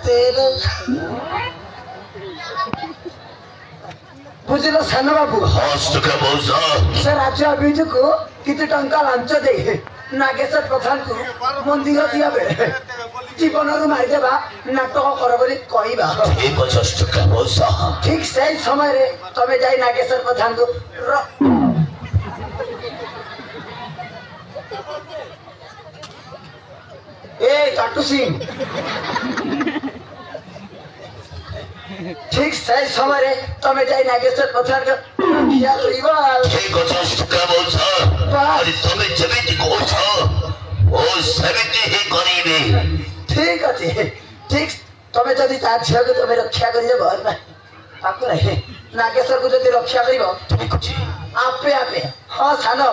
तेरे बुझिल सान बाबू से राज्य अभिज को किसी टंका लांच दे नागेश्वर प्रधान को मंदिर दिया बेले जीवन मारिदेवा नाटक कर बोली कहवा ठीक से समय रे तमे जाई नागेश्वर प्रधान को ए काटू सिंह ठीक से समय रे तमे जाई नागेश्वर प्रधान को किया रिवाल ठीक का बोलसा अरे तमे जमीती को ओ समिति ही करीबे ठीक अछि ठीक तमे जदी चाहछो कि तमे रक्षा करिए भर ना ताको नहीं नागेश्वर को जदी रक्षा करिवो ठीक अछि आपे आपे हां सानो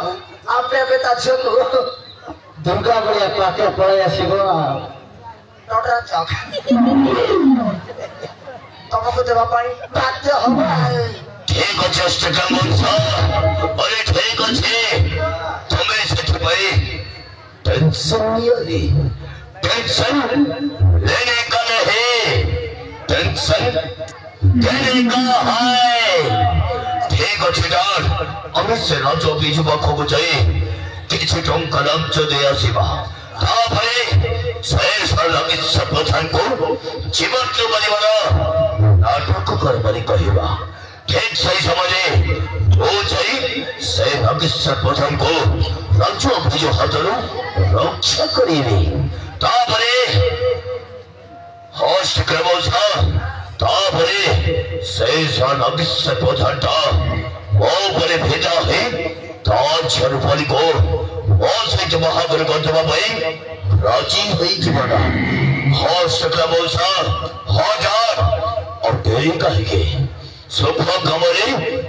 आपे आपे ताछो को दुर्गा बलिया पाके पळे आसीबो टोटरा चौक तमको देवा पानी बाध्य होबा ठीक अछि अष्टका बोलसा अरे ठीक अछि तमे सेठ भाई टेंशन नहीं टेंशन लेने का नहीं टेंशन देने का है ठीक अच्छे डर अमित से राजो बीज बाखो को जाए किसी टंका लांच दे आसीबा तापरे शेष लगे सर्वधान को जीवन के बलिवाना नाटक कर बलि कहवा ठीक सही समझे वो जाई से लगे सर्वधान को राजो बीज हाथरो रक्षा करेंगे तापरे होस्ट करबोसा तापरे शेष लगे सर्वधानटा वो बड़े भेजा है ताज रुपली को वो से महागर गंजवा भाई राजी हुई जीवना होस्ट करबोसा हजार और देरी कहेंगे सुबह कमरे